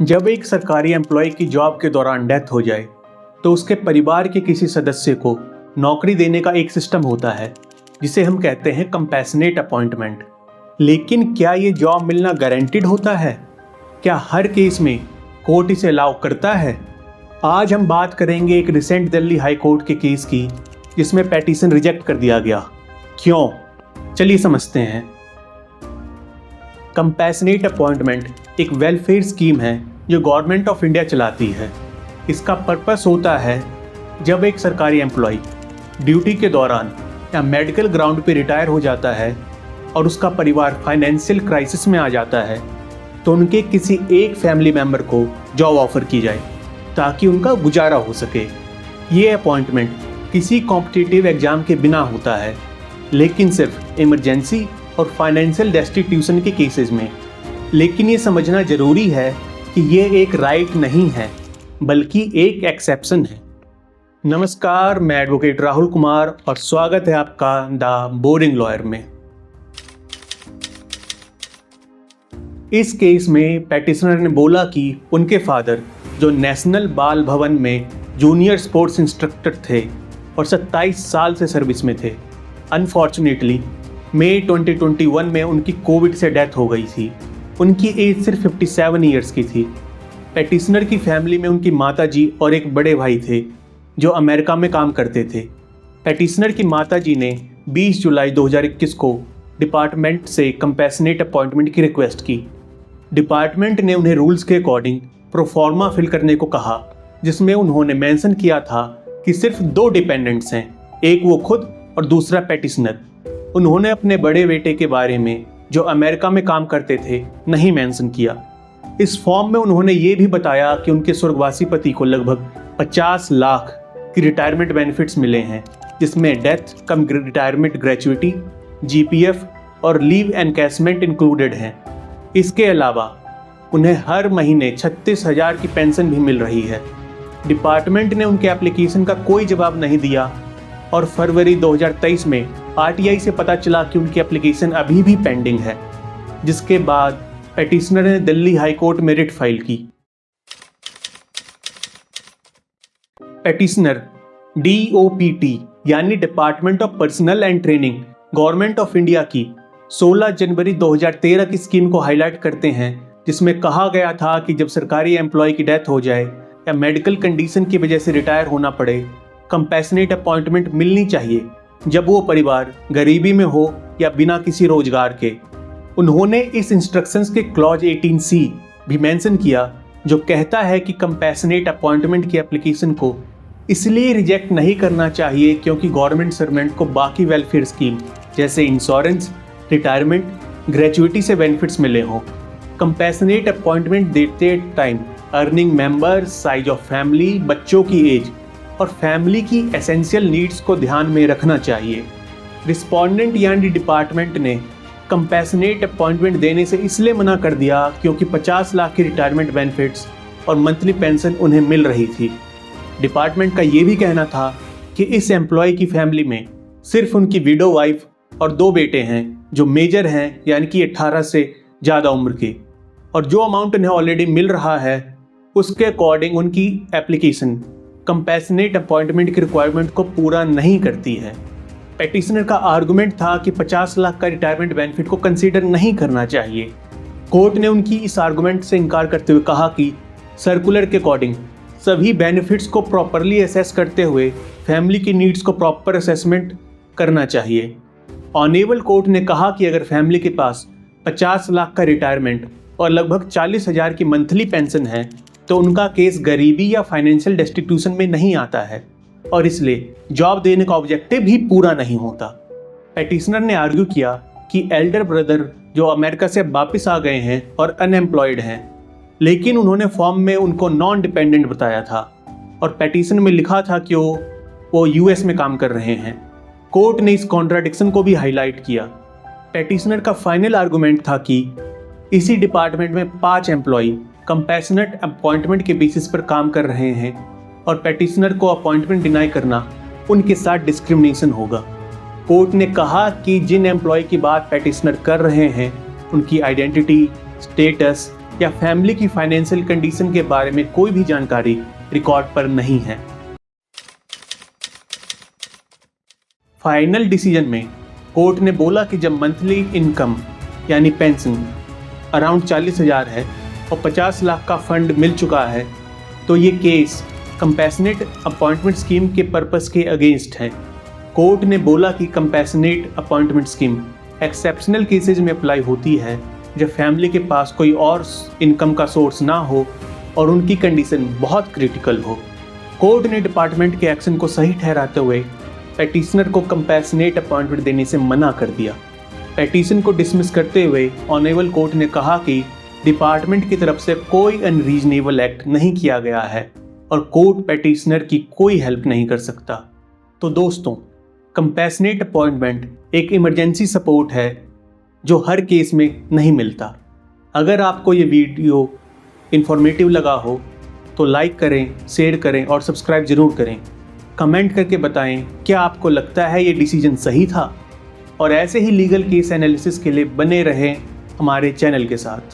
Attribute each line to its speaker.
Speaker 1: जब एक सरकारी एम्प्लॉय की जॉब के दौरान डेथ हो जाए तो उसके परिवार के किसी सदस्य को नौकरी देने का एक सिस्टम होता है जिसे हम कहते हैं कंपैशनेट अपॉइंटमेंट। लेकिन क्या ये जॉब मिलना गारंटीड होता है? क्या हर केस में कोर्ट इसे अलाउ करता है? आज हम बात करेंगे एक रिसेंट दिल्ली हाई कोर्ट के केस की जिसमें पेटिशन रिजेक्ट कर दिया गया। क्यों? चलिए समझते हैं। कंपैशनेट अपॉइंटमेंट एक वेलफेयर स्कीम है जो गवर्नमेंट ऑफ इंडिया चलाती है। इसका पर्पस होता है जब एक सरकारी एम्प्लॉय ड्यूटी के दौरान या मेडिकल ग्राउंड पे रिटायर हो जाता है और उसका परिवार फाइनेंशियल क्राइसिस में आ जाता है तो उनके किसी एक फैमिली मेम्बर को जॉब ऑफर की जाए ताकि उनका गुजारा हो सके। ये अपॉइंटमेंट किसी कॉम्पिटिटिव एग्ज़ाम के बिना होता है, लेकिन सिर्फ इमरजेंसी और फाइनेंशियल डेस्टिट्यूशन के केसेस में। लेकिन ये समझना ज़रूरी है कि ये एक राइट नहीं है बल्कि एक एक्सेप्शन है। नमस्कार, मैं एडवोकेट राहुल कुमार और स्वागत है आपका द बोरिंग लॉयर में। इस केस में पेटिशनर ने बोला कि उनके फादर जो नेशनल बाल भवन में जूनियर स्पोर्ट्स इंस्ट्रक्टर थे और 27 साल से सर्विस में थे, अनफॉर्चुनेटली मई 2021 में उनकी कोविड से डेथ हो गई थी। उनकी एज सिर्फ 57 ईयर्स की थी। पेटिशनर की फैमिली में उनकी माताजी और एक बड़े भाई थे जो अमेरिका में काम करते थे। पेटिशनर की माताजी ने 20 जुलाई 2021 को डिपार्टमेंट से कंपैशनेट अपॉइंटमेंट की रिक्वेस्ट की। डिपार्टमेंट ने उन्हें रूल्स के अकॉर्डिंग प्रोफॉर्मा फिल करने को कहा, जिसमें उन्होंने मेंशन किया था कि सिर्फ 2 डिपेंडेंट्स हैं, एक वो खुद और दूसरा पेटिशनर। उन्होंने अपने बड़े बेटे के बारे में जो अमेरिका में काम करते थे नहीं मेंशन किया। इस फॉर्म में उन्होंने ये भी बताया कि उनके स्वर्गवासी पति को लगभग 50 लाख की रिटायरमेंट बेनिफिट्स मिले हैं, जिसमें डेथ कम रिटायरमेंट ग्रेचुइटी, जीपीएफ और लीव एनकैशमेंट इंक्लूडेड हैं। इसके अलावा उन्हें हर महीने 36,000 की पेंशन भी मिल रही है। डिपार्टमेंट ने उनके एप्लीकेशन का कोई जवाब नहीं दिया और फरवरी 2023 में आरटीआई से पता चला कि उनकी एप्लीकेशन अभी भी पेंडिंग है, जिसके बाद पेटिशनर ने दिल्ली हाई कोर्ट में रिट फाइल की। पेटिशनर DOPT यानी department of personal and training government of India की 16 जनवरी 2013 की स्कीम को हाईलाइट करते हैं, जिसमें कहा गया था कि जब सरकारी एम्प्लॉय की डेथ हो जाए या मेडिकल कंडीशन की वजह से रिटायर होना पड़े, कंपैशनेट अपॉइंटमेंट मिलनी चाहिए जब वो परिवार गरीबी में हो या बिना किसी रोजगार के। उन्होंने इस इंस्ट्रक्शंस के क्लॉज 18C भी मेंशन किया जो कहता है कि कंपैशनेट अपॉइंटमेंट की एप्लीकेशन को इसलिए रिजेक्ट नहीं करना चाहिए क्योंकि गवर्नमेंट सर्वेंट को बाकी वेलफेयर स्कीम जैसे इंश्योरेंस, रिटायरमेंट, ग्रेचुइटी से बेनिफिट्स मिले हों। कंपैशनेट अपॉइंटमेंट देते time earning member, size of family, बच्चों की एज और फैमिली की एसेंशियल नीड्स को ध्यान में रखना चाहिए। रिस्पोंडेंट यानी डिपार्टमेंट ने कंपैशनेट अपॉइंटमेंट देने से इसलिए मना कर दिया क्योंकि 50 लाख की रिटायरमेंट बेनिफिट्स और मंथली पेंशन उन्हें मिल रही थी। डिपार्टमेंट का ये भी कहना था कि इस एम्प्लॉय की फैमिली में सिर्फ उनकी विडो वाइफ और 2 बेटे हैं जो मेजर हैं यानी कि 18 से ज़्यादा उम्र के, और जो अमाउंट उन्हें ऑलरेडी मिल रहा है उसके अकॉर्डिंग उनकी एप्लीकेशन कंपैशनेट अपॉइंटमेंट की रिक्वायरमेंट को पूरा नहीं करती है। पेटिशनर का आर्गुमेंट था कि 50 लाख का रिटायरमेंट बेनिफिट को कंसीडर नहीं करना चाहिए। कोर्ट ने उनकी इस आर्गुमेंट से इनकार करते हुए कहा कि सर्कुलर के अकॉर्डिंग सभी बेनिफिट्स को प्रॉपरली असेस करते हुए फैमिली की नीड्स को प्रॉपर असेसमेंट करना चाहिए। ऑनेबल कोर्ट ने कहा कि अगर फैमिली के पास 50 लाख का रिटायरमेंट और लगभग 40,000 की मंथली पेंशन है तो उनका केस गरीबी या फाइनेंशियल डेस्टिट्यूशन में नहीं आता है और इसलिए जॉब देने का ऑब्जेक्टिव भी पूरा नहीं होता। पेटिशनर ने आर्ग्यू किया कि एल्डर ब्रदर जो अमेरिका से वापस आ गए हैं और अनएम्प्लॉयड हैं, लेकिन उन्होंने फॉर्म में उनको नॉन डिपेंडेंट बताया था और पेटिशन में लिखा था कि वो यूएस में काम कर रहे हैं। कोर्ट ने इस कॉन्ट्राडिक्शन को भी हाईलाइट किया। पेटिशनर का फाइनल आर्गुमेंट था कि इसी डिपार्टमेंट में 5 एम्प्लॉय कंपैशनेट अपॉइंटमेंट के बेसिस पर काम कर रहे हैं और पेटिशनर को अपॉइंटमेंट डिनाई करना उनके साथ डिस्क्रिमिनेशन होगा। कोर्ट ने कहा कि जिन एम्प्लॉय की बात पेटिशनर कर रहे हैं उनकी आइडेंटिटी, स्टेटस या फैमिली की फाइनेंशियल कंडीशन के बारे में कोई भी जानकारी रिकॉर्ड पर नहीं है। फाइनल डिसीजन में कोर्ट ने बोला कि जब मंथली इनकम यानी पेंशन अराउंड 40,000 है और 50 लाख का फंड मिल चुका है तो ये केस कंपैशनेट अपॉइंटमेंट स्कीम के पर्पस के अगेंस्ट है। कोर्ट ने बोला कि compassionate appointment scheme exceptional cases में अप्लाई होती है जब फैमिली के पास कोई और इनकम का सोर्स ना हो और उनकी कंडीशन बहुत क्रिटिकल हो। कोर्ट ने डिपार्टमेंट के एक्शन को सही ठहराते हुए पेटिशनर को कंपैशनेट अपॉइंटमेंट देने से मना कर दिया। पेटिशन को डिसमिस करते हुए ऑनरेबल कोर्ट ने कहा कि डिपार्टमेंट की तरफ से कोई अनरीजनेबल एक्ट नहीं किया गया है और कोर्ट पेटिशनर की कोई हेल्प नहीं कर सकता। तो दोस्तों, कंपैशनेट अपॉइंटमेंट एक इमरजेंसी सपोर्ट है जो हर केस में नहीं मिलता। अगर आपको ये वीडियो इन्फॉर्मेटिव लगा हो तो लाइक करें, शेयर करें और सब्सक्राइब ज़रूर करें। कमेंट करके बताएं क्या आपको लगता है ये डिसीजन सही था, और ऐसे ही लीगल केस एनालिसिस के लिए बने रहें हमारे चैनल के साथ।